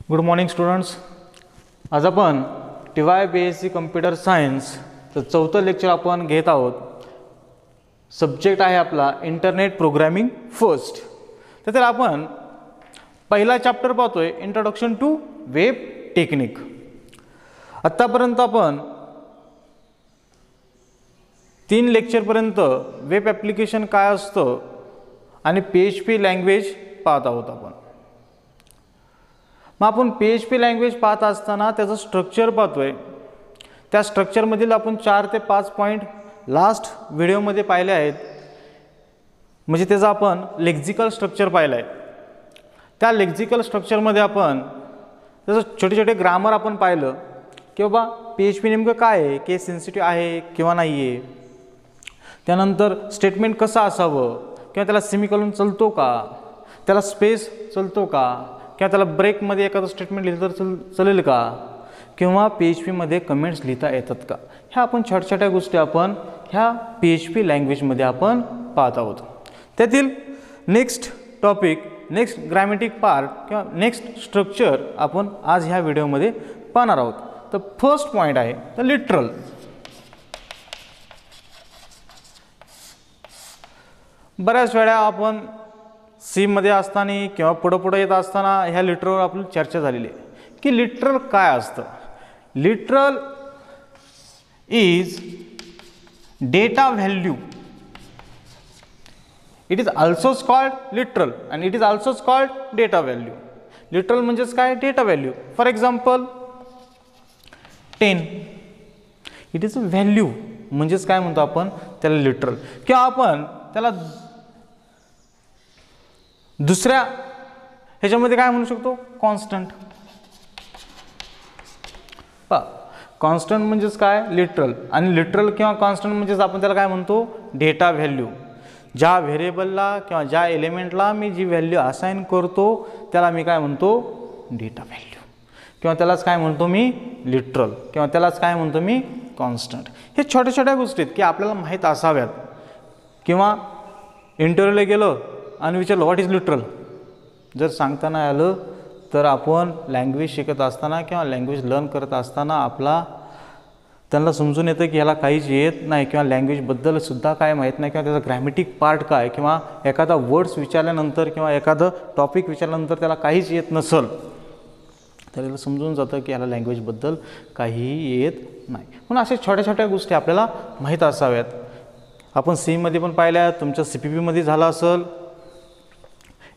Good morning students. आज आपण TY BSc computer science चौथं लेक्चर आपण घेत आहोत. सब्जेक्ट आहे आपला इंटरनेट प्रोग्रामिंग फर्स्ट. तर त्याला आपण पहिला चॅप्टर पाहतोय, इंट्रोडक्शन टू वेब टेक्निक. आत्तापर्यंत आपण 3 लेक्चरपर्यंत वेब ॲप्लिकेशन काय असतं आणि PHP लँग्वेज पाहत आहोत आपण. मग आपण PHP लँग्वेज पाहत असताना त्याचं स्ट्रक्चर पाहतोय. त्या स्ट्रक्चरमधील आपण 4 ते 5 पॉईंट लास्ट व्हिडिओमध्ये पाहिले आहेत. म्हणजे त्याचं आपण लेक्झिकल स्ट्रक्चर पाहिलं आहे. त्या लेक्झिकल स्ट्रक्चरमध्ये आपण त्याचं छोटे छोटे ग्रामर आपण पाहिलं की बाबा PHP नेमकं काय आहे, केस सेन्सिटिव्ह आहे किंवा नाही आहे. त्यानंतर स्टेटमेंट कसं असावं, किंवा त्याला सेमिकोलन चलतो का, त्याला स्पेस चलतो का, किंवा त्याला ब्रेकमध्ये एखादं स्टेटमेंट लिहिलं तर चालेल का, किंवा PHPमध्ये कमेंट्स लिहिता येतात का. ह्या आपण छोट्या छोट्या गोष्टी आपण ह्या PHP लँग्वेजमध्ये आपण पाहत आहोत. त्यातील नेक्स्ट टॉपिक, नेक्स्ट ग्रॅमॅटिक पार्ट किंवा नेक्स्ट स्ट्रक्चर आपण आज ह्या व्हिडिओमध्ये पाहणार आहोत. तर फर्स्ट पॉईंट आहे तर लिटरल. बऱ्याच वेळा आपण सीमध्ये असताना किंवा पुढं येत असताना ह्या लिटरलवर आपली चर्चा झालेली आहे की लिटरल काय असतं. Literal is data value. It is also called literal and it is also called data value. Literal म्हणजेच काय, data value. For example 10 it is a value, म्हणजेच काय म्हणतो आपण त्याला लिटरल. किंवा आपण त्याला दुसऱ्या ह्याच्यामध्ये काय म्हणू शकतो, कॉन्स्टंट. कॉन्स्टंट म्हणजेच काय, लिटरल. आणि लिटरल किंवा कॉन्स्टंट म्हणजेच आपण त्याला काय म्हणतो, डेटा व्हॅल्यू. ज्या व्हेरिएबलला किंवा ज्या एलिमेंटला मी जी व्हॅल्यू असाइन करतो त्याला मी काय म्हणतो, डेटा व्हॅल्यू. किंवा त्यालाच काय म्हणतो मी लिटरल, किंवा त्यालाच काय म्हणतो मी कॉन्स्टंट. हे छोट्या छोट्या गोष्टी आहेत की आपल्याला माहीत असाव्यात. किंवा इंटरव्ह्यूला गेलो आणि विचारलं व्हॉट इज लिटरल, जर सांगता नाही आलं तर आपण लँग्वेज शिकत असताना किंवा लँग्वेज लर्न करत असताना त्यांना समजून येतं की ह्याला काहीच येत नाही, किंवा लँग्वेजबद्दल सुद्धा काय माहीत नाही, किंवा त्याचा ग्रॅमॅटिक पार्ट काय, किंवा एखादा वर्ड्स विचारल्यानंतर किंवा एखादं टॉपिक विचारल्यानंतर त्याला काहीच येत नसेल तर त्याला समजून जातं की ह्याला लँग्वेजबद्दल काहीही येत नाही. म्हणून अशा छोट्या छोट्या गोष्टी आपल्याला माहीत असाव्यात. आपण सीमध्ये पण पाहिल्या, तुमच्या CPPमध्ये झालं असेल.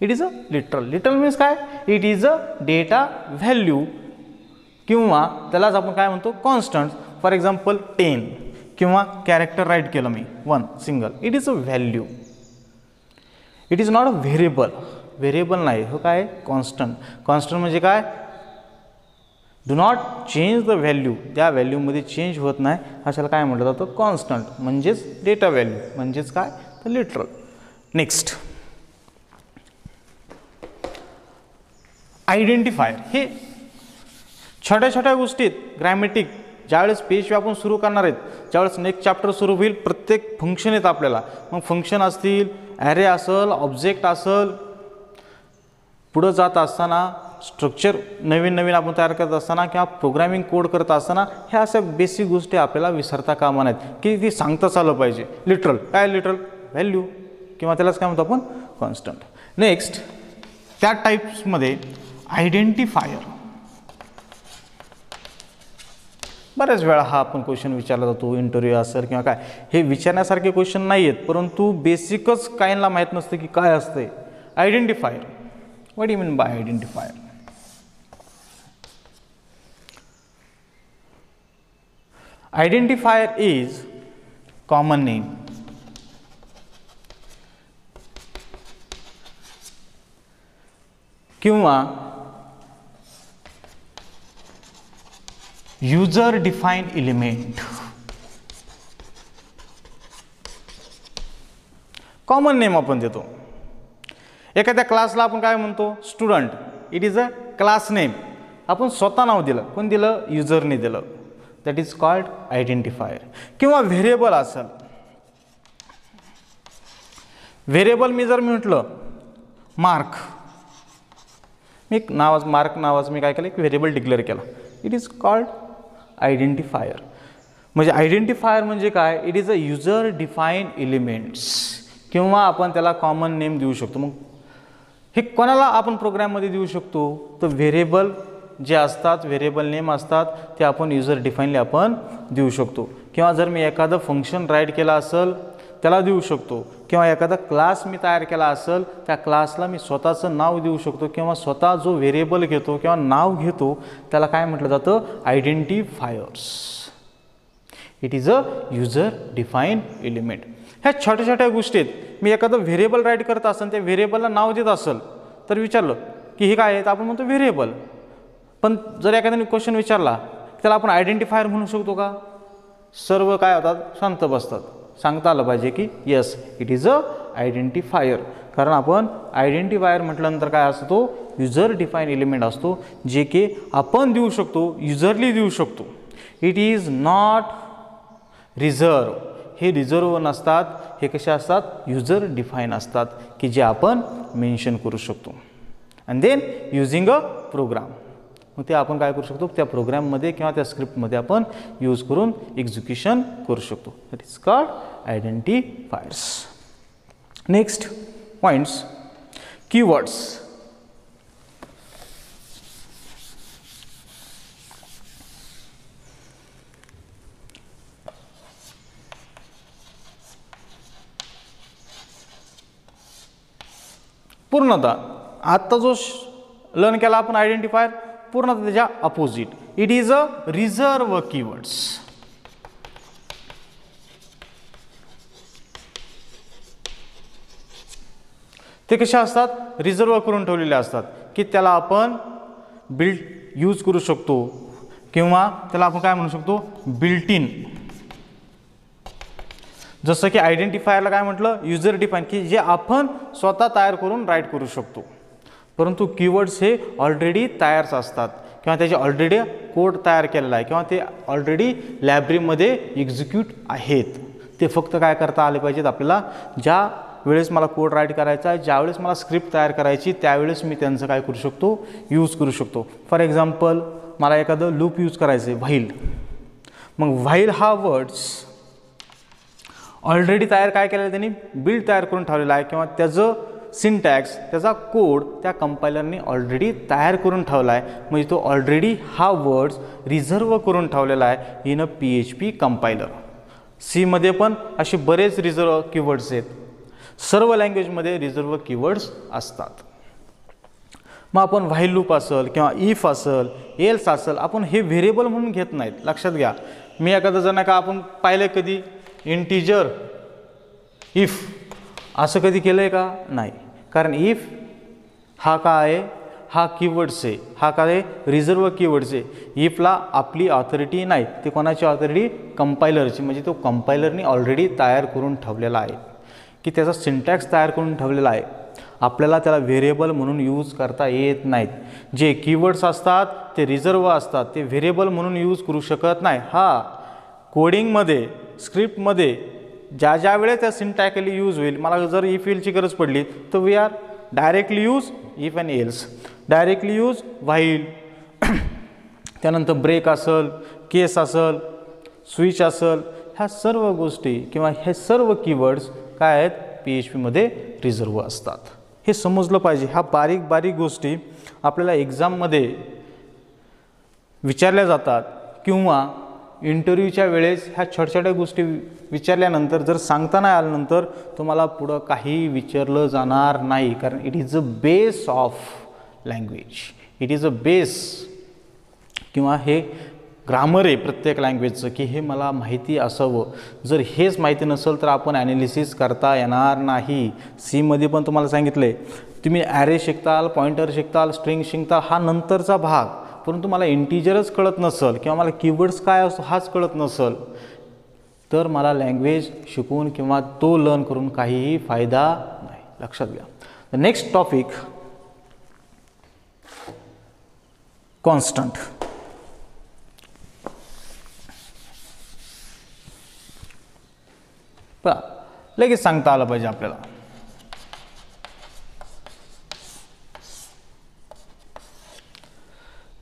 It is a literal. Literal means काय, it is a data value, किंवा त्यालाच आपण काय म्हणतो कॉन्स्टंट. फॉर एक्झाम्पल 10 किंवा कॅरेक्टर राईट केलं मी 1 single, it is a value. It is not a variable. Variable नाही, हो काय कॉन्स्टंट. कॉन्स्टंट म्हणजे काय, do not change the value, त्या व्हॅल्यूमध्ये चेंज होत नाही, अशाला काय म्हटलं जातं कॉन्स्टंट. म्हणजेच डेटा व्हॅल्यू, म्हणजेच काय तर लिटरल. Next identifier. हे छोट्या छोट्या गोष्टीत ग्रॅमॅटिक ज्यावेळेस PHP आपण सुरू करणार आहेत, ज्यावेळेस नेक्स्ट चॅप्टर सुरू होईल, प्रत्येक फंक्शन येतं आपल्याला. मग फंक्शन असतील, ॲरे असेल, ऑब्जेक्ट असेल, पुढं जात असताना स्ट्रक्चर नवीन नवीन आपण तयार करत असताना किंवा प्रोग्रामिंग कोड करत असताना ह्या अशा बेसिक गोष्टी आपल्याला विसरता कामा नाहीत की ती सांगताच आलं पाहिजे. लिटरल काय, लिटरल व्हॅल्यू, किंवा त्यालाच काय म्हणतो आपण कॉन्स्टंट. नेक्स्ट त्या टाईप्समध्ये आयडेंटिफायर. बऱ्याच वेळा हा आपण क्वेश्चन विचारला जातो, इंटरव्ह्यू असेल किंवा काय. हे विचारण्यासारखे क्वेश्चन नाही आहेत, परंतु बेसिकच काहींना माहीत नसतं की काय असते identifier. What you mean by identifier. Identifier is common name. किंवा user defined element. Common name आपण देतो. एखाद्या क्लासला आपण काय म्हणतो, student. It is a class name. आपण स्वतः नाव दिलं, कोण दिलं, युजरने दिलं. That is called identifier. किंवा व्हेरिएबल असेल. व्हेरिएबल मी जर म्हटलं मार्क, मी एक मार्क नावाचं मी काय केलं, एक व्हेरिएबल डिक्लेअर केला. It is called identifier. म्हणजे आयडेंटिफायर म्हणजे काय, it is a user define elements, किंवा आपण त्याला कॉमन नेम देऊ शकतो. मग हे कोणाला आपण प्रोग्राममध्ये देऊ शकतो, तर व्हेरिएबल जे असतात, व्हेरिएबल नेम असतात, ते आपण युजर डिफाईनली आपण देऊ शकतो. किंवा जर मी एखादं फंक्शन राईट केलं असेल त्याला देऊ शकतो, किंवा एखादा क्लास मी तयार केला असेल त्या क्लासला मी स्वतःचं नाव देऊ शकतो, किंवा स्वतः जो व्हेरिएबल घेतो किंवा नाव घेतो त्याला काय म्हटलं जातं, identifiers. It is a user define element. ह्या छोट्या छोट्या गोष्टी आहेत. मी एखादं व्हेरिएबल राईट करत असेल, त्या व्हेरिएबलला नाव देत असेल तर विचारलं की हे काय आहे, तर आपण म्हणतो व्हेरिएबल. पण जर एखाद्याने क्वेश्चन विचारला त्याला आपण आयडेंटिफायर म्हणू शकतो का, सर्व काय होतात, शांत बसतात. सांगता आलं पाहिजे की yes it is a identifier. कारण आपण आयडेंटिफायर म्हटल्यानंतर काय असतो, युजर डिफाईन एलिमेंट असतो, जे की आपण देऊ शकतो, युजरली देऊ शकतो. It is not reserve. हे रिझर्व नसतात, हे कसे असतात, युजर डिफाईन असतात, की जे आपण मेन्शन करू शकतो. And then using a program. मग ते आपण काय करू शकतो, त्या प्रोग्राममध्ये किंवा त्या स्क्रिप्टमध्ये आपण यूज करून एक्झिक्युशन करू शकतो. That is called identifiers. Next points, keywords. पूर्णतः आत्ता जो लर्न केला आपण आयडेंटिफायर, पूर्णतः त्याच्या opposite. It is a reserve keywords. ते कसे असतात, रिझर्व करून ठेवलेले असतात, की त्याला आपण बिल्ट यूज करू शकतो, किंवा त्याला आपण काय म्हणू शकतो, बिल्ट इन. जसं की आयडेंटिफायरला काय म्हटलं, युजर डिफाईन, की जे आपण स्वतः तयार करून राईट करू शकतो. परंतु कीवर्ड्स हे ऑलरेडी तयारच असतात, किंवा त्याचे ऑलरेडी कोड तयार केलेला आहे, किंवा ते ऑलरेडी लायब्ररीमध्ये एक्झिक्यूट आहेत. ते फक्त काय करता आले पाहिजेत आपल्याला. ज्या वेळेस मला कोड राईट करायचा आहे, ज्यावेळेस मला स्क्रिप्ट तयार करायची, त्यावेळेस मी त्यांचं काय करू शकतो, यूज करू शकतो. फॉर एक्झाम्पल मला एखादं लूप यूज करायचं आहे, व्हाईल. मग व्हाईल हा वर्ड्स ऑलरेडी तयार काय केलेलं आहे, त्यांनी बिल्ड तयार करून ठेवलेला आहे, किंवा त्याचं सिंटॅक्स, त्याचा कोड त्या कंपायलरने ऑलरेडी तयार करून ठेवला आहे. म्हणजे तो ऑलरेडी हा वर्ड्स रिझर्व करून ठेवलेला आहे इन अ PHP कंपायलर. सीमध्ये पण असे बरेच रिझर्व कीवर्ड्स आहेत. सर्व लँग्वेजमध्ये रिझर्व कीवर्ड्स असतात. मग आपण व्हाईल लूप असेल किंवा इफ असेल, एल्स असेल, आपण हे व्हेरिएबल म्हणून घेत नाहीत. लक्षात घ्या. मी एखादं जण का आपण पाहिलं कधी इंटिजर इफ असं कधी केलं आहे का, नाही. कारण इफ हा काय आहे, हा कीवर्ड्स आहे, हा काय आहे, रिझर्व कीवर्ड्स आहे. इफला आपली ऑथॉरिटी नाही, ते कोणाची ऑथॉरिटी, कंपायलरची. म्हणजे तो कंपायलरने ऑलरेडी तयार करून ठेवलेला आहे, की त्याचा सिंटॅक्स तयार करून ठेवलेला आहे. आपल्याला त्याला व्हेरिएबल म्हणून यूज करता येत नाहीत. जे कीवर्ड्स असतात ते रिझर्व असतात, ते व्हेरिएबल म्हणून यूज करू शकत नाही. हा कोडिंगमध्ये, स्क्रिप्टमध्ये ज्या वेळेस त्या सिंटॅक्सली यूज होईल, मला जर इफ एलची गरज पडली तर we are directly use if and else, directly use while. त्यानंतर ब्रेक असेल, केस असेल, स्विच असेल, ह्या सर्व गोष्टी किंवा हे सर्व कीवर्ड्स काय आहेत, PHPमध्ये रिझर्व असतात. हे समजलं पाहिजे. ह्या बारीक बारीक गोष्टी आपल्याला एक्झाममध्ये विचारल्या जातात, किंवा इंटरव्ह्यूच्या वेळेस ह्या छोट्या छोट्या गोष्टी विचारल्यानंतर जर सांगता नाही आल्यानंतर तुम्हाला पुढं काही विचारलं जाणार नाही. कारण it is a base of language, it is a base, किंवा हे ग्रामर आहे प्रत्येक लँग्वेजचं, की हे मला माहिती असावं. जर हेच माहिती नसेल तर आपण ॲनालिसिस करता येणार नाही. सीमध्ये पण तुम्हाला सांगितलं आहे, तुम्ही ॲरे शिकताल, पॉइंटर शिकताल, स्ट्रिंग शिकताल, हा नंतरचा भाग. परंतु मला इंटिजरच कळत नसेल, किंवा मला कीवर्ड्स काय असतो हाच कळत नसेल, तर मला लँग्वेज शिकून किंवा तो लर्न करून काहीही फायदा नाही. लक्षात घ्या. The next topic, constant. लगेच सांगता आलं पाहिजे आपल्याला.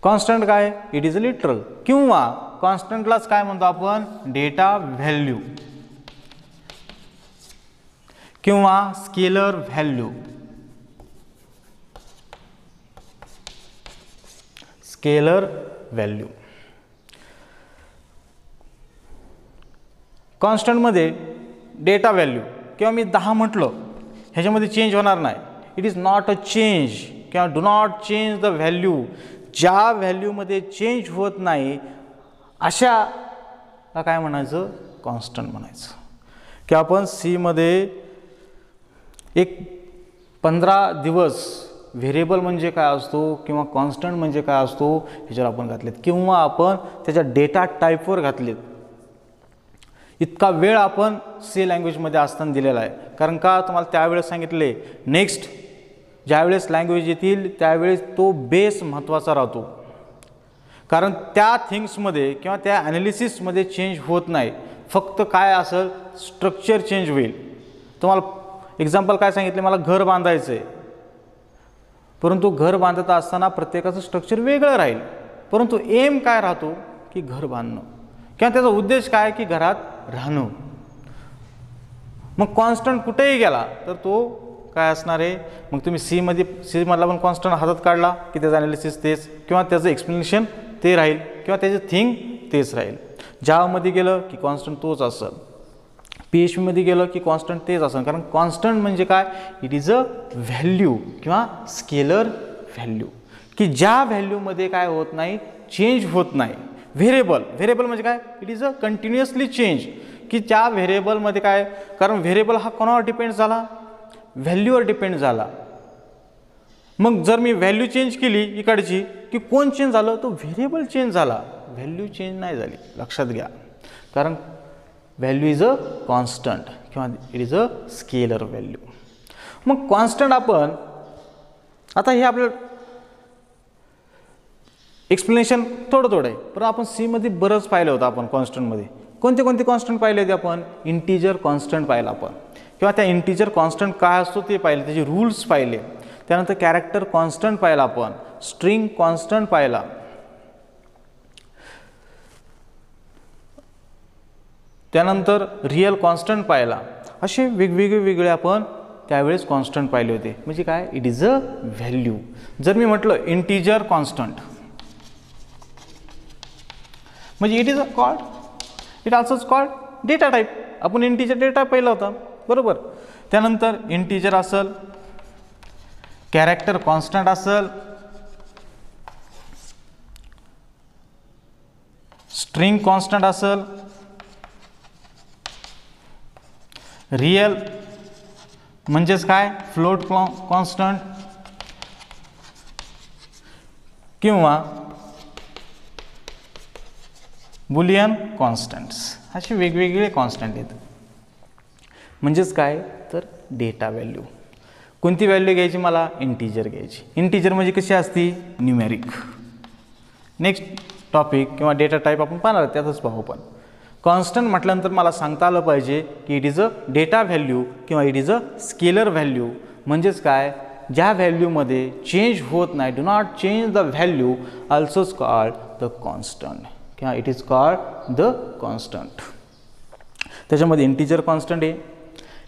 कॉन्स्टंट काय, इट इज अ लिटरल, किंवा कॉन्स्टंटलाच काय म्हणतो आपण, डेटा व्हॅल्यू किंवा स्केलर व्हॅल्यू. स्केलर व्हॅल्यू कॉन्स्टंटमध्ये डेटा व्हॅल्यू किंवा मी 10 म्हटलं ह्याच्यामध्ये चेंज होणार नाही. It is not a change किंवा do not change the value. ज्या व्हॅल्यूमध्ये चेंज होत नाही अशाला काय म्हणायचं, कॉन्स्टंट म्हणायचं. की आपण सीमध्ये एक 15 दिवस व्हेरिएबल म्हणजे काय असतो किंवा कॉन्स्टंट म्हणजे काय असतो ह्याच्यावर आपण घातलेत, किंवा आपण त्याच्या डेटा टाईपवर घातलेत. इतका वेळ आपण सी लँग्वेजमध्ये असताना दिलेला आहे. कारण का, तुम्हाला त्यावेळेस सांगितले नेक्स्ट ज्यावेळेस लँग्वेज येतील त्यावेळेस तो बेस महत्त्वाचा राहतो. कारण त्या थिंग्समध्ये किंवा त्या ॲनालिसिसमध्ये चेंज होत नाही, फक्त काय असेल स्ट्रक्चर चेंज होईल. तुम्हाला एक्झाम्पल काय सांगितले, मला घर बांधायचं आहे, परंतु घर बांधत असताना प्रत्येकाचं स्ट्रक्चर वेगळं राहील, परंतु एम काय राहतो की घर बांधणं किंवा त्याचा उद्देश काय की घरात राहणं. मग कॉन्स्टंट कुठेही गेला तर तो काय असणार आहे, मग तुम्ही सीमधला पण कॉन्स्टंट हातात काढला की त्याचं ॲनालिसिस तेच किंवा त्याचं एक्सप्लेनेशन ते राहील किंवा त्याचं थिंग तेच राहील. जावामध्ये गेलं की कॉन्स्टंट तोच असेल, PHPमध्ये गेलं की कॉन्स्टंट तेच असेल. कारण कॉन्स्टंट म्हणजे काय, इट इज अ व्हॅल्यू किंवा स्केलर व्हॅल्यू की ज्या व्हॅल्यूमध्ये काय होत नाही, चेंज होत नाही. व्हेरिएबल म्हणजे काय, it is a continuously change की त्या व्हेरिएबलमध्ये काय, कारण व्हेरिएबल हा कोणावर डिपेंड झाला, व्हॅल्यूवर डिपेंड झाला. मग जर मी व्हॅल्यू चेंज केली इकडची की कोण चेंज झालं, तो व्हेरिएबल चेंज झाला, व्हॅल्यू चेंज नाही झाली. लक्षात घ्या, कारण व्हॅल्यू इज अ कॉन्स्टंट किंवा it is a scalar value. मग कॉन्स्टंट आपण आता हे आपलं एक्सप्लेनेशन थोडं आहे, पण आपण सीमध्ये बरंच पाहिलं होतं. आपण कॉन्स्टंटमध्ये कोणते कॉन्स्टंट पाहिले होते, आपण इंटिजर कॉन्स्टंट पाहिला आपण, किंवा त्या इंटिजर कॉन्स्टंट काय असतो ते पाहिले, त्याचे रूल्स पाहिले. त्यानंतर कॅरेक्टर कॉन्स्टंट पाहिला आपण, स्ट्रिंग कॉन्स्टंट पाहिला, त्यानंतर रिअल कॉन्स्टंट पाहिला. असे वेगवेगळे आपण त्यावेळेस कॉन्स्टंट पाहिले होते. म्हणजे काय, इट इज अ व्हॅल्यू. जर मी म्हटलं इंटिजर कॉन्स्टंट म्हणजे it is a called, it also called data type. आपण इंटिजर डेटा पाहिला होता, बरोबर. त्यानंतर इंटिजर असेल, कॅरेक्टर कॉन्स्टंट असेल, स्ट्रिंग कॉन्स्टंट असेल, रिअल म्हणजेच काय फ्लोट कॉन्स्टंट, किंवा बुलियन कॉन्स्टंट्स. असे वेगवेगळे कॉन्स्टंट आहेत. म्हणजेच काय तर डेटा व्हॅल्यू. कोणती व्हॅल्यू घ्यायची, मला इंटिजर घ्यायची. इंटिजर म्हणजे कशी असती, न्यूमेरिक. नेक्स्ट टॉपिक किंवा डेटा टाईप आपण पाहणार, त्यातच पाहू. पण कॉन्स्टंट म्हटल्यानंतर मला सांगता आलं पाहिजे की it is a data value किंवा it is a scalar value. म्हणजेच काय, ज्या व्हॅल्यूमध्ये चेंज होत नाही, do not change the value, also is called the constant किंवा it is called the constant. त्याच्यामध्ये इंटिजर कॉन्स्टंट आहे,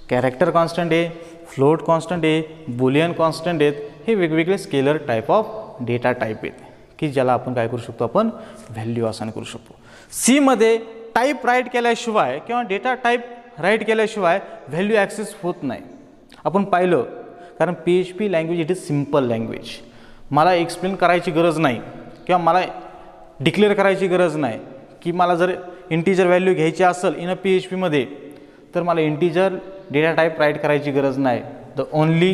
कॅरेक्टर कॉन्स्टंट आहे, फ्लोट कॉन्स्टंट आहे, बुलियन कॉन्स्टंट आहेत. हे वेगवेगळे scalar type of data type आहेत की ज्याला आपण काय करू शकतो, आपण व्हॅल्यू असाइन करू शकतो. सीमध्ये टाईप राईट केल्याशिवाय किंवा डेटा टाईप राईट केल्याशिवाय व्हॅल्यू ॲक्सेस होत नाही. आपण पाहिलं, कारण PHP language it is simple language. मला एक्सप्लेन करायची गरज नाही किंवा मला डिक्लेअर करायची गरज नाही की मला जर इंटिजर व्हॅल्यू घ्यायची असेल इन अ PHPमध्ये तर मला इंटिजर डेटा टाईप राईट करायची गरज नाही. The only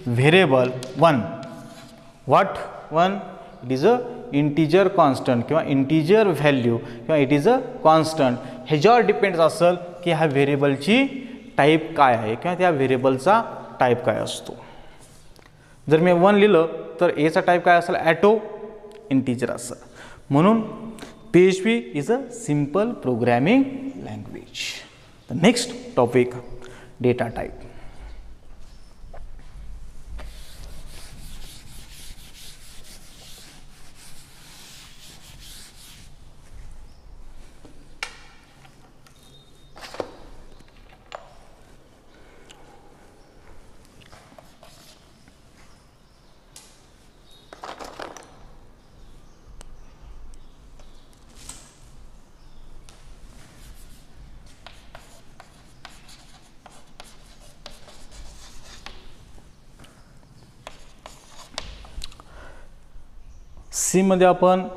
variable one, what one, it is a integer constant किंवा इंटिजर व्हॅल्यू किंवा इट इज अ कॉन्स्टंट. ह्याच्यावर डिपेंड्स असेल की ह्या व्हेरिएबलची टाईप काय आहे किंवा त्या व्हेरिएबलचा टाईप काय असतो. जर मी 1 लिहिलं तर एचा टाईप काय असेल, ॲटो इंटिजर असेल. म्हणून PHP is a simple programming language. The next topic, data type. सीमध्ये आपण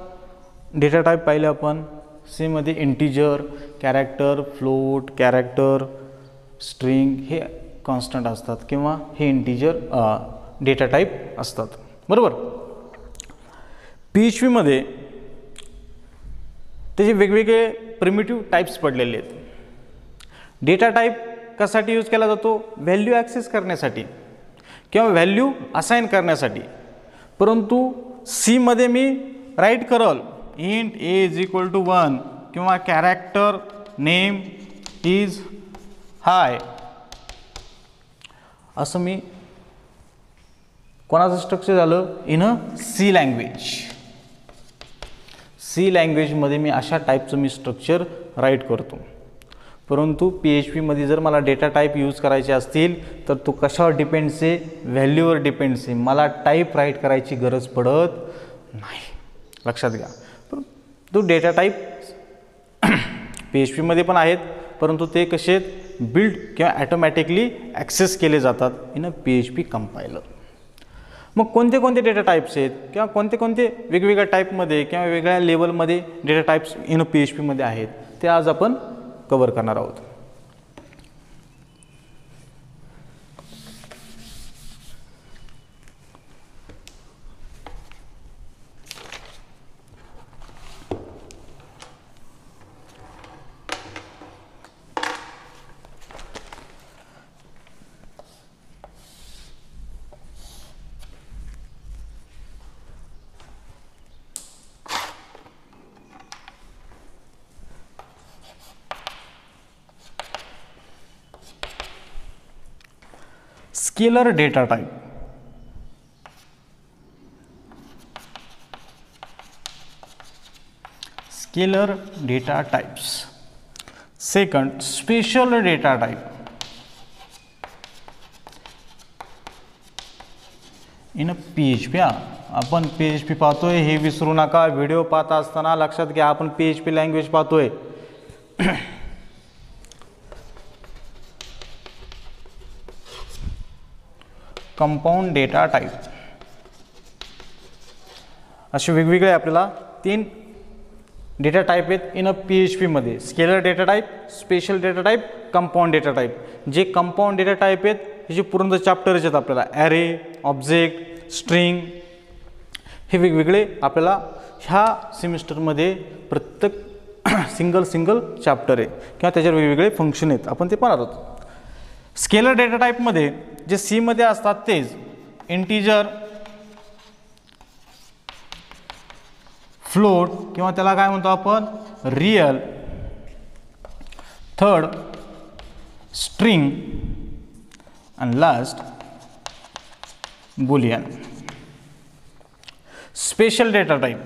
डेटा टाईप पाहिले. आपण सीमध्ये integer, character, float, character, string हे कॉन्स्टंट असतात किंवा हे इंटिजर डेटा टाईप असतात, बरोबर. PHPमध्ये त्याचे वेगवेगळे प्रिमिटिव्ह टाईप्स पडलेले आहेत. डेटा टाईप कशासाठी यूज केला जातो? व्हॅल्यू ॲक्सेस करण्यासाठी किंवा व्हॅल्यू असाइन करण्यासाठी. परंतु सीमध्ये मी राईट करल int a is equal to 1 किंवा कॅरेक्टर नेम इज हाय, असं मी कोणाचं स्ट्रक्चर झालं? In a C language. C लँग्वेजमध्ये मी अशा टाईपचं मी स्ट्रक्चर राईट करतो. परंतु PHPमध्ये जर मला डेटा टाईप यूज करायचे असतील तर तो कशावर डिपेंड्स आहे? व्हॅल्यूवर डिपेंड्स आहे. मला टाईप राईट करायची गरज पडत नाही, लक्षात घ्या. तो डेटा टाईप PHPमध्ये पण आहेत, परंतु ते कसे आहेत? बिल्ड किंवा ॲटोमॅटिकली ॲक्सेस केले जातात इन अ PHP कंपायलर. मग कोणते कोणते डेटा टाईप्स आहेत किंवा कोणते कोणते वेगवेगळ्या टाईपमध्ये किंवा वेगळ्या लेवलमध्ये डेटा टाईप्स इन PHPमध्ये आहेत ते आज आपण कव्हर करणार आहोत. Scalar data type. Scalar data types. Second, special data type. In PHP आपण PHP पाहतोय हे विसरू नका. व्हिडिओ पाहत असताना लक्षात घ्या आपण PHP लँग्वेज पाहतोय. Compound data type. असे वेगवेगळे आपल्याला 3 डेटा टाइप आहेत इन PHPमध्ये. Scalar data type, special data type, compound data type. जे कंपाऊंड डेटा टाइप आहेत ह्याचे पूर्ण चॅप्टर्स आहेत आपल्याला. ॲरे, ऑब्जेक्ट, स्ट्रिंग हे वेगवेगळे आपल्याला ह्या सेमिस्टरमध्ये प्रत्येक सिंगल चॅप्टर आहे किंवा त्याच्यावर वेगवेगळे फंक्शन आहेत, आपण ते पाहणार आहोत. स्केलर डेटा टाइपमध्ये जे सीमध्ये असतात तेच इंटिजर, फ्लोट किंवा त्याला काय म्हणतो आपण रियल, थर्ड स्ट्रिंग आणि last boolean. Special data type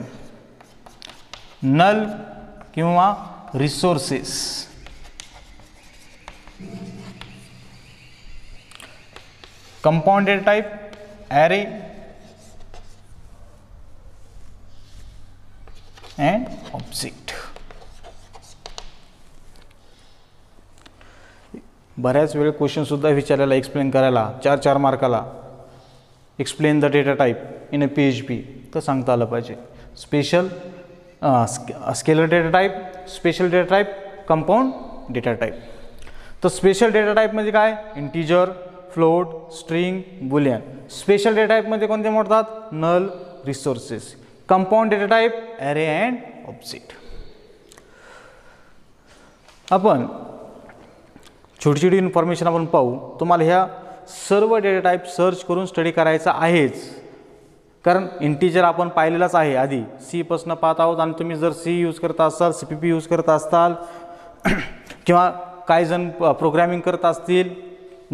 null किंवा resources. Compound data type array and object. बऱ्याच वेळ क्वेश्चन सुद्धा विचारायला एक्सप्लेन करायला 4 मार्काला explain the data type in PHP तर सांगता आलं पाहिजे. Special scalar data type, special data type, compound data type. तर स्पेशल डेटा टाइपमध्ये काय? Integer, float, string, boolean. Special data टाइपमध्ये कोणते मोडतात? Null, resources. Compound data type array and object. आपण छोटी इन्फॉर्मेशन आपण पाहू. तुम्हाला ह्या सर्व डेटा टाइप सर्च करून स्टडी करायचा आहेच, कारण इंटिजर आपण पाहिलेलाच आहे आधी. सी पासून पाहत आहोत आणि तुम्ही जर सी यूज करत असाल, CPP यूज करत असाल किंवा काही जण प्रोग्रॅमिंग करत असतील,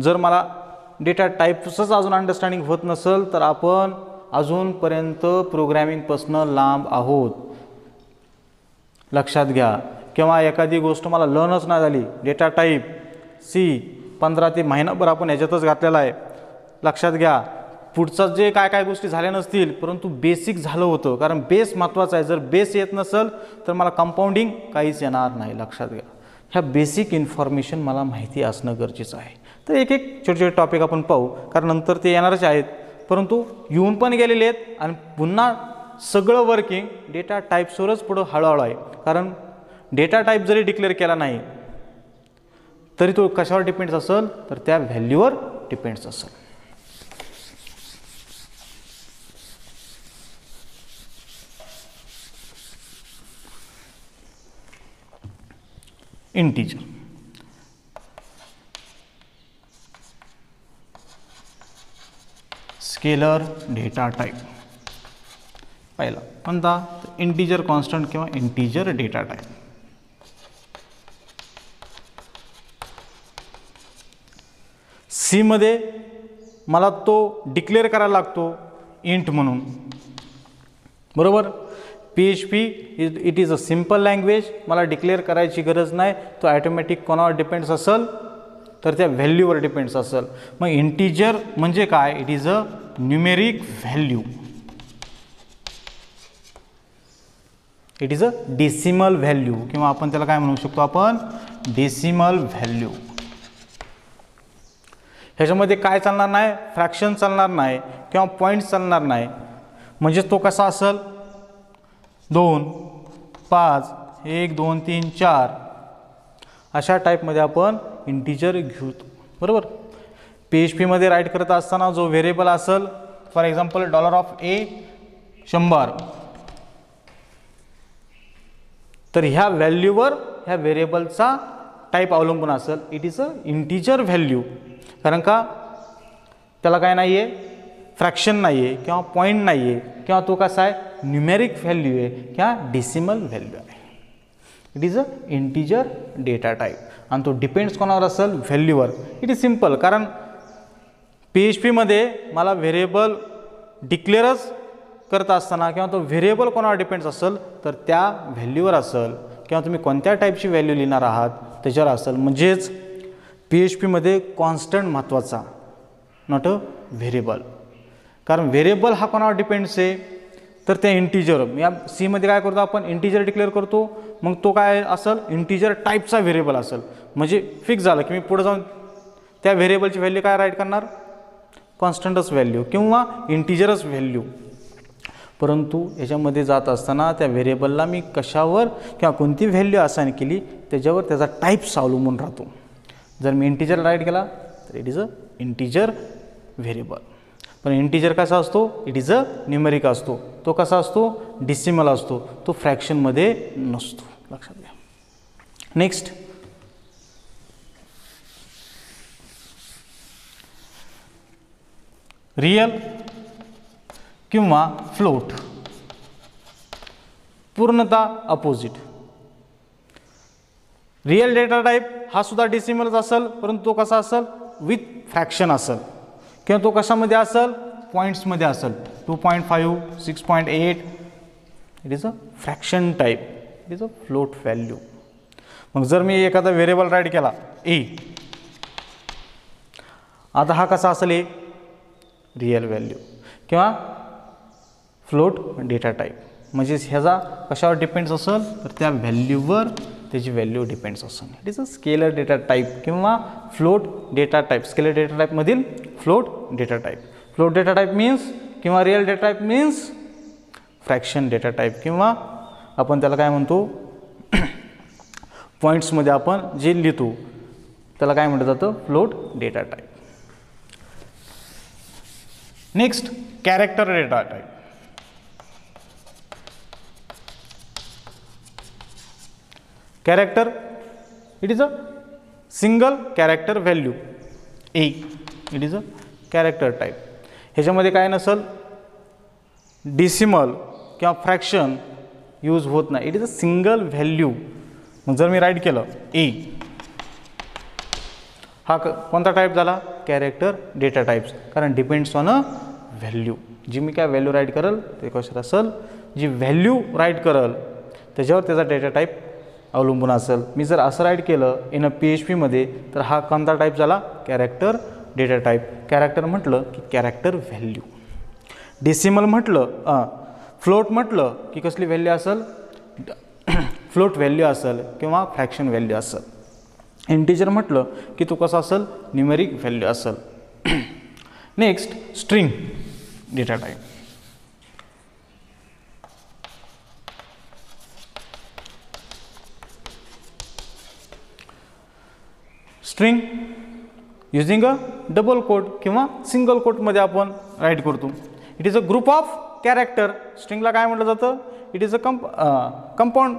जर मला डेटा टाईप्सच अजून अंडरस्टँडिंग होत नसेल तर आपण अजूनपर्यंत प्रोग्रॅमिंगपासून लांब आहोत, लक्षात घ्या. किंवा एखादी गोष्ट मला लर्नच नाही झाली, डेटा टाईप सी 15 ते महिनाभर आपण याच्यातच घातलेला आहे, लक्षात घ्या. पुढचं जे काय गोष्टी झाल्या नसतील परंतु बेसिक झालं होतं, कारण बेस महत्त्वाचा आहे. जर बेस येत नसेल तर मला कंपाऊंडिंग काहीच येणार नाही, लक्षात घ्या. ह्या बेसिक इन्फॉर्मेशन मला माहिती असणं गरजेचं आहे. तर एक छोटे टॉपिक आपण पाहू, कारण नंतर ते येणारच आहेत, परंतु येऊन पण गेलेले आहेत आणि पुन्हा सगळं वर्किंग डेटा टाईप्सवरच पुढं हळूहळू आहे, कारण डेटा टाईप जरी डिक्लेअर केला नाही तरी तो कशावर डिपेंड्स असेल, तर त्या व्हॅल्यूवर डिपेंड्स असेल. Integer, scalar data type. पहिला कोणता, इंटीजर कॉन्स्टंट किंवा इंटीजर डेटा टाईप. सी मध्ये मला तो डिक्लेअर करायला लागतो इंट म्हणून, बरोबर. PHP it is a simple language, मला डिक्लेअर करायची गरज नाही, तो ॲटोमॅटिक कोणावर डिपेंड्स असेल, तर त्या व्हॅल्यूवर डिपेंड्स असेल. मग इंटीजर म्हणजे काय, it is a numeric value, it is a decimal value, किंवा आपण त्याला काय म्हणू शकतो, आपण डेसिमल व्हॅल्यू. ह्याच्यामध्ये काय चालणार नाही, फ्रॅक्शन चालणार नाही किंवा पॉईंट चालणार नाही. म्हणजे तो कसा असेल, 2, 5, 1, 2, 3, 4 अशा टाईपमध्ये आपण इंटीजर घेतो, बरोबर. PHP मध्ये राईट करत असताना जो व्हेरिएबल असेल, फॉर एक्झाम्पल $A 100, तर ह्या व्हॅल्यूवर ह्या व्हेरिएबलचा टाईप अवलंबून असेल. It is a integer value, कारण का त्याला काय नाही आहे, फ्रॅक्शन नाही आहे किंवा पॉईंट नाही आहे, किंवा तो कसा आहे, न्यूमेरिक व्हॅल्यू आहे किंवा डेसिमल व्हॅल्यू आहे. It is a integer data type, आणि तो डिपेंड्स कोणावर असेल, व्हॅल्यूवर. इट इज सिम्पल, कारण PHP मध्ये मला व्हेरिएबल डिक्लेअरच करत असताना किंवा तो व्हेरिएबल कोणावर डिपेंड्स असेल, तर त्या व्हॅल्यूवर असेल, किंवा तुम्ही कोणत्या टाईपची व्हॅल्यू लिहिणार आहात त्याच्यावर असेल. म्हणजेच PHP मध्ये कॉन्स्टंट महत्त्वाचा, नॉट अ व्हेरिएबल, कारण व्हेरिएबल हा कोणावर डिपेंड्स आहे, तर त्या इंटीजर. या सी मध्ये काय करतो आपण, इंटीजर डिक्लेअर करतो, मग तो काय असेल, इंटीजर टाईपचा व्हेरिएबल असेल. म्हणजे फिक्स झालं की मी पुढे जाऊन त्या व्हेरिएबलची व्हॅल्यू काय राईट करणार, कॉन्स्टंटच व्हॅल्यू किंवा इंटीजरच व्हॅल्यू. परंतु याच्यामध्ये जात असताना त्या व्हेरिएबलला मी कशावर किंवा कोणती व्हॅल्यू असाइन केली त्याच्यावर त्याचा टाईप्स अवलंबून राहतो. जर मी इंटीजर राईट केला तर it is a integer variable. पण इंटीजर कसा असतो, इट इज अ न्यूमेरिक असतो. तो कसा असतो, डेसिमल असतो, तो फ्रॅक्शनमध्ये नसतो, लक्षात घ्या. नेक्स्ट, रियल किंवा फ्लोट, पूर्णतः अपोजिट. रियल डेटा टाईप हा सुद्धा डेसिमलच असेल, परंतु तो कसा असेल, विथ फ्रॅक्शन असेल, किंवा तो कशामध्ये असेल, पॉईंट्समध्ये असेल. 2.5, 6.8, it is a fraction type, it is a float value. मग जर मी एखादा व्हेरिएबल राईट केला ए, आता हा कसा असेल, ए रियल व्हॅल्यू किंवा फ्लोट डेटा टाईप. म्हणजे ह्याचा कशावर डिपेंड्स असेल, तर त्या व्हॅल्यूवर त्याची व्हॅल्यू डिपेंड्स असेल. It is a scalar data type किंवा float data type. Scalar data टाईपमधील float data type. Float data type means किंवा real data type means fraction data type, किंवा आपण त्याला काय म्हणतो, पॉईंट्समध्ये आपण जे लिहितो त्याला काय म्हटलं जातं, float data type. Next, character data type. Character, it is a single character value A, it is a character type. ह्याच्यामध्ये काय नसेल, डेसिमल किंवा फ्रॅक्शन यूज होत नाही. It is a single value. मग जर मी राईट केलं ए, हा कोणता टाईप झाला, कॅरेक्टर डेटा टाईप्स, कारण डिपेंड्स ऑन अ व्हॅल्यू. जी मी काय व्हॅल्यू राईट करेल ते कशात असेल, जी व्हॅल्यू राईट करेल त्याच्यावर त्याचा डेटा टाईप अवलंबून असेल. मी जर असं राईट केलं इन अ PHP मध्ये, तर हा कोणता टाईप झाला, कॅरेक्टर डेटा टाईप. कॅरेक्टर म्हटलं की कॅरेक्टर व्हॅल्यू, डेसिमल म्हटलं, फ्लोट म्हटलं की कसली व्हॅल्यू असेल, फ्लोट व्हॅल्यू असेल किंवा फ्रॅक्शन व्हॅल्यू असेल. इंटीजर म्हटलं की तो कसा असेल, न्यूमेरिक व्हॅल्यू असेल. Next, string data type. String using a double quote किंवा सिंगल कोटमध्ये आपण राईट करतो. It is a group of character. स्ट्रिंगला काय म्हटलं जातं? इट इज अ कंपाऊंड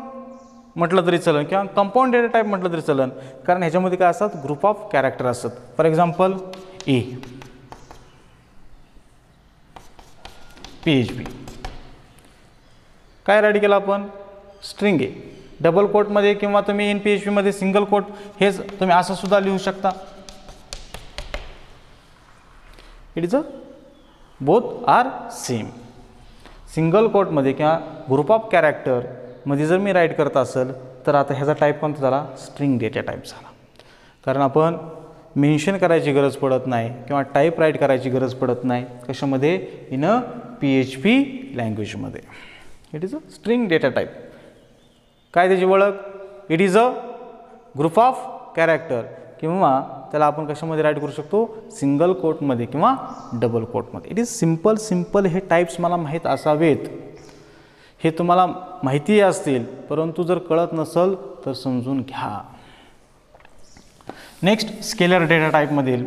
म्हटलं तरी चलन किंवा कंपाऊंड डेटा टाईप म्हटलं तरी चलन, कारण ह्याच्यामध्ये काय असतात? ग्रुप ऑफ कॅरेक्टर असतात. फॉर एक्झाम्पल ए PHP काय राईट केलं आपण? String A. डबल कोटमध्ये किंवा तुम्ही इन PHP मध्ये सिंगल कोट हेच तुम्ही असं सुद्धा लिहू शकता. It is a both are same. Single कोटमध्ये किंवा ग्रुप ऑफ कॅरेक्टर मध्ये जर मी राईट करत असेल तर आता ह्याचा टाईप कोणता झाला? स्ट्रिंग डेटा टाईप झाला. कारण आपण मेन्शन करायची गरज पडत नाही किंवा टाईप राईट करायची गरज पडत नाही. कशामध्ये? इन अ PHP लँग्वेजमध्ये. It is a string data type. काय त्याची ओळख? It is a group of character किंवा त्याला आपण कशामध्ये राईट करू शकतो? सिंगल कोटमध्ये किंवा डबल कोटमध्ये. It is simple. हे टाईप्स मला माहीत असावेत, हे तुम्हाला माहिती असतील, परंतु जर कळत नसेल तर समजून घ्या. नेक्स्ट स्केलर डेटा टाईपमधील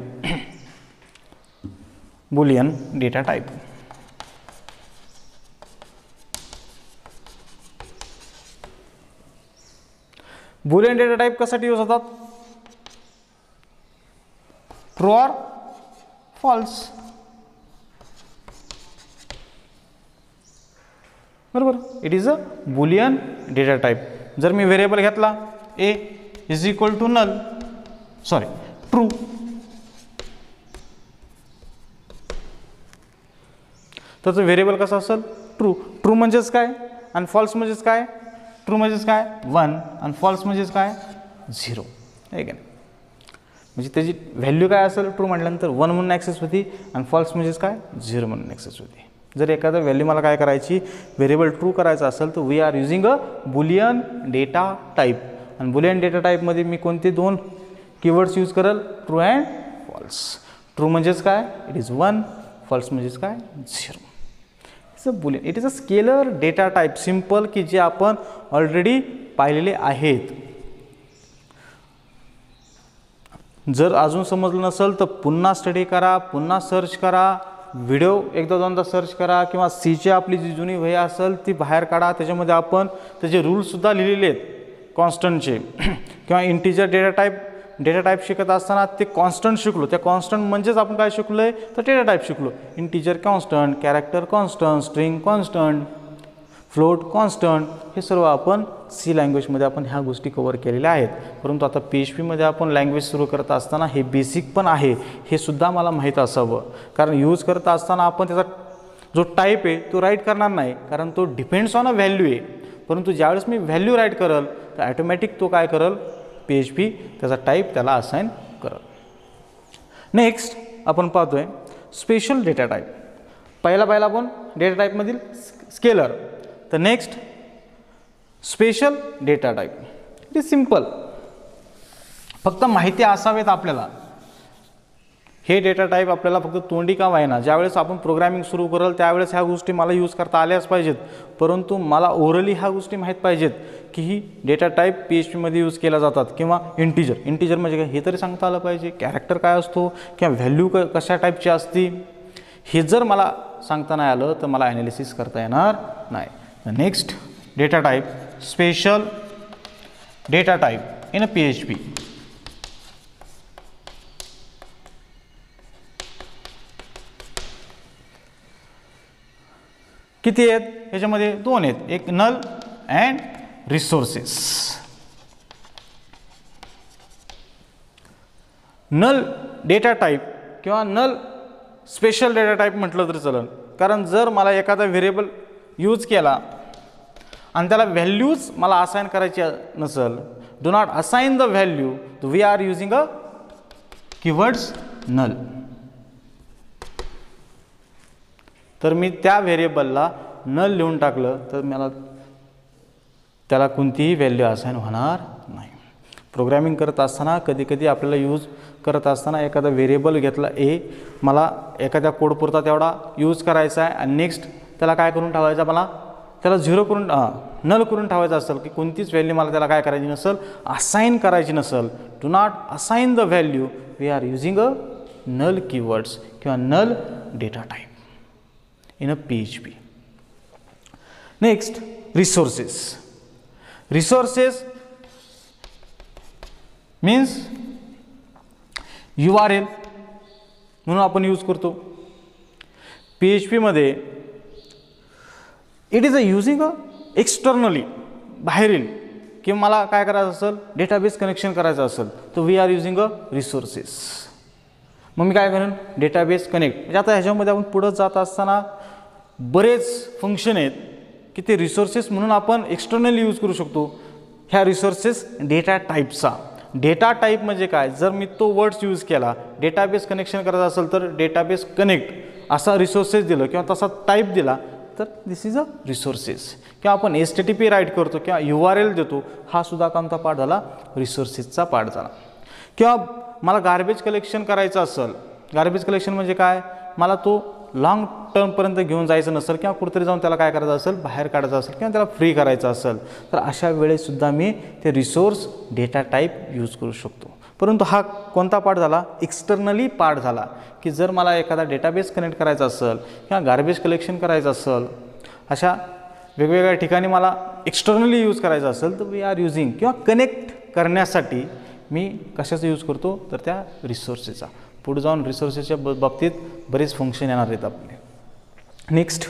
boolean data type. Boolean data type कशासाठी यूज होतात? True or false. बरोबर. It is a Boolean data type. जर मी व्हेरिएबल घेतला A is equal to null true, तर व्हेरिएबल कसं असेल? ट्रू. ट्रू म्हणजेच काय आणि फॉल्स म्हणजेच काय? ट्रू म्हणजेच काय? 1 आणि फॉल्स म्हणजेच काय? 0. आहे का नाही? म्हणजे त्याची व्हॅल्यू काय असेल? ट्रू म्हटल्यानंतर 1 म्हणून ॲक्सेस होती आणि फॉल्स म्हणजेच काय? 0 म्हणून ॲक्सेस होती. जर एखादा व्हॅल्यू मला काय करायची? व्हेरिएबल ट्रू करायचं असेल तर we are using a Boolean data type. आणि बुलियन डेटा टाईपमध्ये मी कोणते 2 कीवर्ड्स यूज करेल? True and false. ट्रू म्हणजेच काय? It is 1. फॉल्स म्हणजेच काय? 0. It's a Boolean. It is a scalar data type. Simple, की जे आपण ऑलरेडी पाहिलेले आहेत. जर अजून समजलं नसेल तर पुन्हा स्टडी करा, पुन्हा सर्च करा, व्हिडिओ एकदा दोनदा सर्च करा किंवा सीची आपली जी जुनी वही असेल ती बाहेर काढा. त्याच्यामध्ये आपण त्याचे रूल्ससुद्धा लिहिलेले आहेत कॉन्स्टंटचे. किंवा इंटिजर डेटा टाईप शिकत असताना ते कॉन्स्टंट शिकलो. त्या कॉन्स्टंट म्हणजेच आपण काय शिकलो आहे? तर डेटा टाईप शिकलो. Integer constant, character constant, string constant, float constant, हे सर्व आपण सी लँग्वेजमध्ये आपण ह्या गोष्टी कव्हर केलेल्या आहेत. परंतु आता PHPमध्ये आपण लँग्वेज सुरू करत असताना हे बेसिक पण आहे, हे सुद्धा मला माहीत असावं. कारण यूज करत असताना आपण त्याचा जो टाईप आहे तो राईट करणार नाही, कारण तो डिपेंड्स ऑन अ व्हॅल्यू आहे. परंतु ज्यावेळेस मी व्हॅल्यू राईट करल तर ॲटोमॅटिक तो काय करल? PHP त्याचा टाईप त्याला असाइन करल. नेक्स्ट आपण पाहतोय स्पेशल डेटा टाईप. पहिला आपण डेटा टाईपमधील स्केलर. तर next special data type. It is simple. फक्त माहिती असावेत आपल्याला. हे डेटा टाईप आपल्याला फक्त तोंडी का वायना, ज्यावेळेस आपण प्रोग्रामिंग सुरू कराल त्यावेळेस ह्या गोष्टी मला यूज करता आल्याच पाहिजेत. परंतु मला ओरली ह्या गोष्टी माहीत पाहिजेत की ही डेटा टाईप PHPमध्ये यूज केल्या जातात. किंवा इंटिजर म्हणजे काय हे तरी सांगता आलं पाहिजे. कॅरेक्टर काय असतो किंवा व्हॅल्यू कशा टाईपची असती हे जर मला सांगता नाही आलं तर मला ॲनालिसिस करता येणार नाही. Next data type special data type in a PHP. किती आहेत? ह्याच्यामध्ये 2 आहेत. एक null and resources. Null data type किंवा नल स्पेशल डेटा टाईप म्हटलं तरी चालेल. कारण जर मला एखादा व्हेरिएबल यूज केला आणि त्याला व्हॅल्यूज मला असाइन करायची नसेल, do not assign the value, we are using a keywords null. तर मी त्या व्हेरिएबलला नल लिहून टाकलं तर मला त्याला कोणतीही व्हॅल्यू असाइन होणार नाही. प्रोग्रामिंग करत असताना कधी आपल्याला यूज करत असताना एखादा व्हेरिएबल घेतला ए, मला एखाद्या कोडपुरता तेवढा यूज करायचा आहे आणि नेक्स्ट त्याला काय करून ठेवायचा, मला त्याला झिरो करून नल करून ठेवायचं असेल की कोणतीच व्हॅल्यू मला त्याला काय करायची नसेल, असाइन करायची नसेल, do not assign the value, we are using a null keywords किंवा null data type in a PHP. Next resources. Resources means URL म्हणून आपण यूज करतो PHP मध्ये. It is a using a externally, बाहेरील, किंवा मला काय करायचं असेल, डेटाबेस कनेक्शन करायचं असेल तर we are using a resources. मग मी काय करेन, डेटाबेस कनेक्ट. म्हणजे आता ह्याच्यामध्ये आपण पुढं जात असताना बरेच फंक्शन आहेत की ते रिसोर्सेस म्हणून आपण एक्सटर्नली यूज करू शकतो. ह्या रिसोर्सेस डेटा टाईपचा. डेटा टाईप म्हणजे काय, जर मी तो वर्ड्स यूज केला, डेटाबेस कनेक्शन करायचं असेल तर डेटाबेस कनेक्ट असा रिसोर्सेस दिलं किंवा तसा टाईप दिला तर दिस इज अ रिसोर्सेस. किंवा आपण HTTP राईट करतो किंवा URL देतो, हा सुद्धा कोणता पार्ट झाला, रिसोर्सेसचा पार्ट झाला. किंवा मला गार्बेज कलेक्शन करायचं असेल, गार्बेज कलेक्शन म्हणजे काय, मला तो लॉंग टर्मपर्यंत घेऊन जायचं नसेल किंवा कुठेतरी जाऊन त्याला काय करायचं असेल, बाहेर काढायचं असेल किंवा त्याला फ्री करायचं असेल तर अशा वेळेससुद्धा मी ते रिसोर्स डेटा टाईप यूज करू शकतो. परंतु हा कोणता पार्ट झाला, एक्सटर्नली पार्ट झाला की जर मला एखादा डेटाबेस कनेक्ट करायचा असेल किंवा गार्बेज कलेक्शन करायचं असेल, अशा वेगवेगळ्या ठिकाणी मला एक्सटर्नली यूज करायचं असेल तर वी आर युजिंग, किंवा कनेक्ट करण्यासाठी मी कशाचा यूज करतो तर त्या रिसोर्सेसचा. पुढे जाऊन रिसोर्सेसच्या बाबतीत बरेच फंक्शन येणार आहेत आपले. Next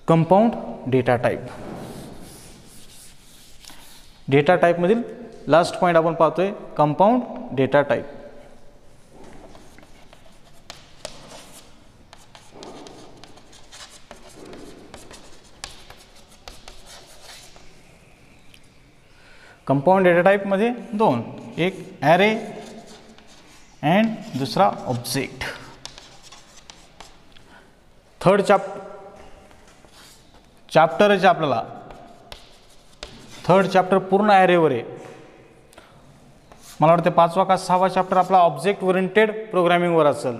compound data type. Data टाईपमधील लास्ट पॉईंट आपण पाहतोय, compound data type. Compound data टाईपमध्ये दोन, एक ॲरे अँड दुसरा ऑब्जेक्ट. थर्ड चॅप्टरचे आपल्याला थर्ड चॅप्टर पूर्ण ॲरेवर आहे. मला वाटतं 5वा का 6वा चॅप्टर आपला ऑब्जेक्ट ओरिएंटेड प्रोग्रामिंगवर असेल.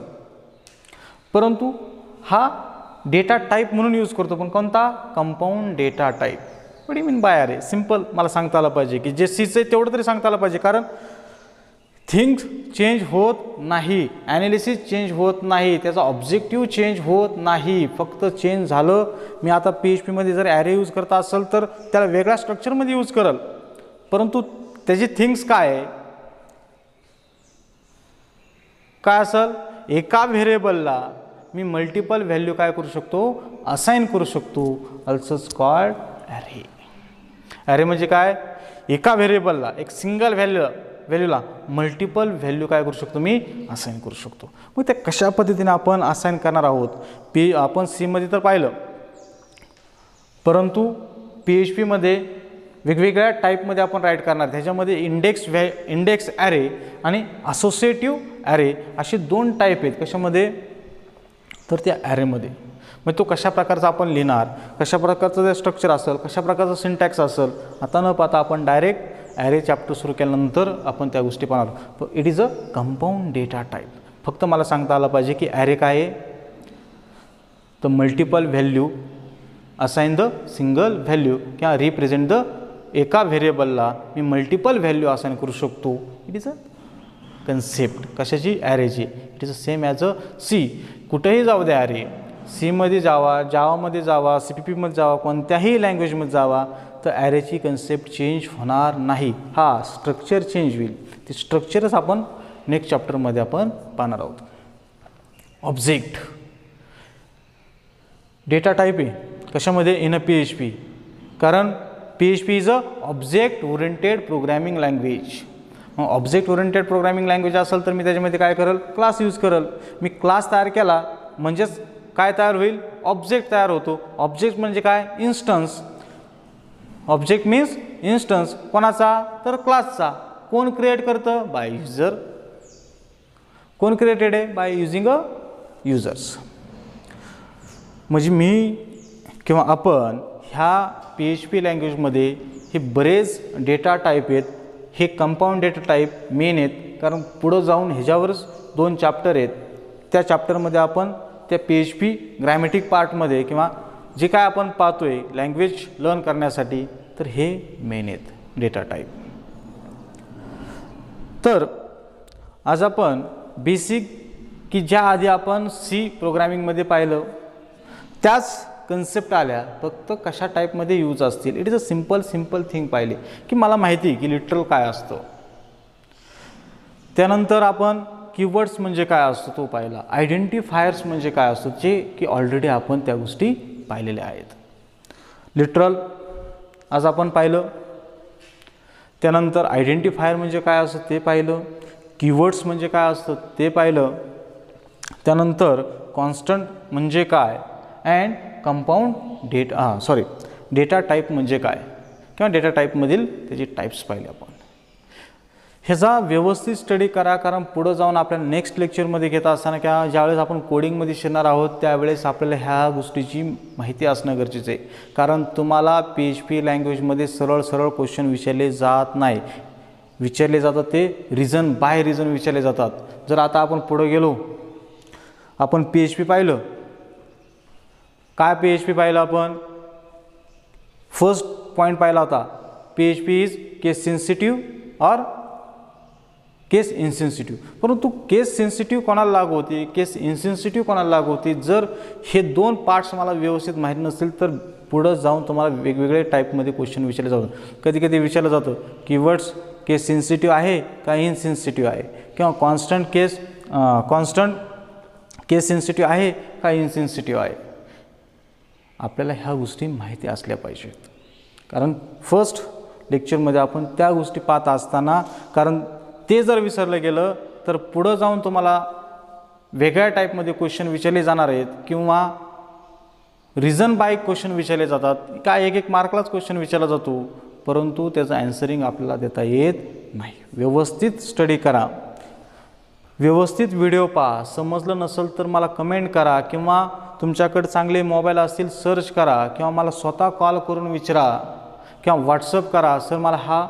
परंतु हा डेटा टाईप म्हणून यूज करतो, पण कोणता, compound data type. What you mean bye array, simple मला सांगता आलं पाहिजे की जे सीचं आहे तेवढं तरी सांगता आलं पाहिजे, कारण थिंग्स चेंज होत नाही, ॲनालिसिस चेंज होत नाही, त्याचा ऑब्जेक्टिव्ह चेंज होत नाही, फक्त चेंज झालं. मी आता PHP मध्ये जर ॲरे यूज करता असेल तर त्याला वेगळ्या स्ट्रक्चरमध्ये यूज करल, परंतु त्याची थिंग्स काय असेल, एका व्हेरिएबलला मी मल्टिपल व्हॅल्यू काय करू शकतो, असाइन करू शकतो, ऑल्सोच कॉल्ड ॲरे. ॲरे म्हणजे काय, एका व्हेरिएबलला, एक सिंगल व्हॅल्यूला मल्टिपल व्हॅल्यू काय करू शकतो, मी असाइन करू शकतो. मग ते कशा पद्धतीने आपण असाइन करणार आहोत, आपण सीमध्ये तर पाहिलं, परंतु PHP मध्ये वेगवेगळ्या टाईपमध्ये आपण राईट करणार. त्याच्यामध्ये इंडेक्स ॲरे आणि असोसिएटिव्ह ॲरे असे दोन टाईप आहेत. कशामध्ये तर त्या ॲरेमध्ये. मग तो कशा प्रकारचा आपण लिहिणार, कशा प्रकारचं ते स्ट्रक्चर असेल, कशा प्रकारचं सिंटॅक्स असेल, आता न पाहता आपण डायरेक्ट ॲरे चॅप्टर सुरू केल्यानंतर आपण त्या गोष्टी पाहणार. It is a compound data type. फक्त मला सांगता आलं पाहिजे की ॲरे काय आहे, तर multiple value assign the single value किंवा रिप्रेझेंट द एका व्हेरिएबलला मी मल्टिपल व्हॅल्यू असाइन करू शकतो. इट इज अ कन्सेप्ट कशाची, ॲरेची. It is a same as a C. कुठेही जाऊ द्या ॲरे, सीमध्ये जावा, जावामध्ये जावा, CPP मध्ये जावा, कोणत्याही लँग्वेजमध्ये जावा, तर ॲरेची कन्सेप्ट चेंज होणार नाही. हा स्ट्रक्चर चेंज होईल. ते स्ट्रक्चरच आपण नेक्स्ट चॅप्टरमध्ये आपण पाहणार आहोत. ऑब्जेक्ट डेटा टाईप आहे कशामध्ये, इन अ PHP, कारण PHP is a object oriented programming language. मग ऑब्जेक्ट ओरिएंटेड प्रोग्रामिंग लँग्वेज असेल तर मी त्याच्यामध्ये काय करेल, क्लास यूज करेल. मी क्लास तयार केला म्हणजेच काय तयार होईल, ऑब्जेक्ट तयार होतो. ऑब्जेक्ट म्हणजे काय, इन्स्टन्स. Object means instance. कोणाचा, तर क्लासचा. कोण क्रिएट करतं, बाय युजर. कोण क्रिएटेड आहे, बाय युजिंग अ युजर्स. म्हणजे मी किंवा आपण ह्या PHP लँग्वेजमध्ये हे बरेच डेटा टाईप आहेत. हे कंपाऊंड डेटा टाईप मेन आहेत, कारण पुढं जाऊन ह्याच्यावरच 2 चॅप्टर आहेत. त्या चॅप्टरमध्ये आपण त्या PHP ग्रॅमॅटिक पार्टमध्ये किंवा जे काय आपण पाहतोय लँग्वेज लर्न करण्यासाठी, तर हे मेन आहेत डेटा टाईप. तर आज आपण बेसिक की ज्या आधी आपण C प्रोग्रामिंगमध्ये पाहिलं त्याच कन्सेप्ट आल्या, फक्त कशा टाईपमध्ये यूज असतील. It is a simple thing पाहिली की मला माहिती की लिटरल काय असतं. त्यानंतर आपण कीवर्ड्स म्हणजे काय असतो तो पाहिला. आयडेंटिफायर्स म्हणजे काय असतो, जे की ऑलरेडी आपण त्या गोष्टी पाहिलेल्या आहेत. लिटरल आज आपण पाहिलं. त्यानंतर आयडेंटिफायर म्हणजे काय असतं ते पाहिलं. कीवर्ड्स म्हणजे काय असतं ते पाहिलं. त्यानंतर कॉन्स्टंट म्हणजे काय अँड कंपाऊंड डेटा टाईप म्हणजे काय किंवा डेटा टाईपमधील त्याची टाईप्स पाहिले आपण. ह्याचा व्यवस्थित स्टडी करा, कारण पुढं जाऊन आपल्याला नेक्स्ट लेक्चरमध्ये घेता असताना किंवा ज्यावेळेस आपण कोडिंगमध्ये शिकणार आहोत त्यावेळेस आपल्याला ह्या गोष्टीची माहिती असणं गरजेचं आहे. कारण तुम्हाला PHP लँग्वेजमध्ये सरळ क्वेश्चन विचारले जात नाही. विचारले जातात ते रिझन बाय रिझन विचारले जातात. जर आता आपण पुढं गेलो, आपण PHP पाहिलं. काय PHP पाहिलं आपण? फर्स्ट पॉईंट पाहिला होता PHP इज केस सेन्सिटिव्ह और केस इनसेन्सिटिव्ह. परंतु केस सेन्सिटिव्ह कोणाला लागू होती, केस इनसेन्सिटिव्ह कोणाला लागू होती, जर हे दोन पार्ट्स मला व्यवस्थित माहीत नसतील तर पुढं जाऊन तुम्हाला वेगवेगळे टाईपमध्ये क्वेश्चन विचारले जातात. कधी कधी विचारलं जातं कीवर्ड्स केस सेन्सिटिव्ह आहे का इनसेन्सिटिव्ह आहे, किंवा कॉन्स्टंट केस सेन्सिटिव्ह आहे का इनसेन्सिटिव्ह आहे. आपल्याला ह्या गोष्टी माहिती असल्या पाहिजेत, कारण फर्स्ट लेक्चरमध्ये आपण त्या गोष्टी पाहत असताना, कारण ते जर विसरलं गेलं तर पुढं जाऊन तुम्हाला वेगळ्या टाईपमध्ये क्वेश्चन विचारले जाणार आहेत किंवा रिझन बाय क्वेश्चन विचारले जातात. काय एक मार्कलाच क्वेश्चन विचारला जातो, परंतु त्याचं ॲन्सरिंग आपल्याला देता येत नाही. व्यवस्थित स्टडी करा, व्यवस्थित व्हिडिओ पहा. समजलं नसेल तर मला कमेंट करा, किंवा तुमच्याकडे चांगले मोबाईल असतील सर्च करा, किंवा मला स्वतः कॉल करून विचारा किंवा व्हॉट्सअप करा. सर मला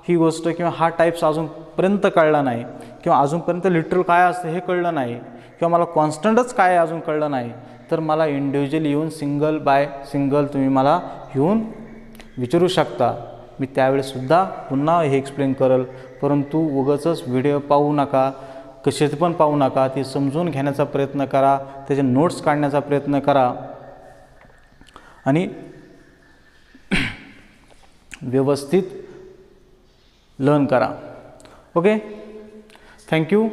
ही गोष्ट किंवा हा टाईप्स अजूनपर्यंत कळला नाही, किंवा अजूनपर्यंत लिटरल काय असतं हे कळलं नाही, किंवा मला कॉन्स्टंटच काय अजून कळलं नाही, तर मला इंडिव्हिज्युअली येऊन सिंगल बाय सिंगल तुम्ही मला येऊन विचारू शकता. मी त्यावेळेसुद्धा पुन्हा हे एक्सप्लेन करेल. परंतु उगाचच व्हिडिओ पाहू नका, कशात पण पाहू नका. ते समजून घेण्याचा प्रयत्न करा, त्याचे नोट्स काढण्याचा प्रयत्न करा आणि व्यवस्थित लर्न करा. Okay, thank you.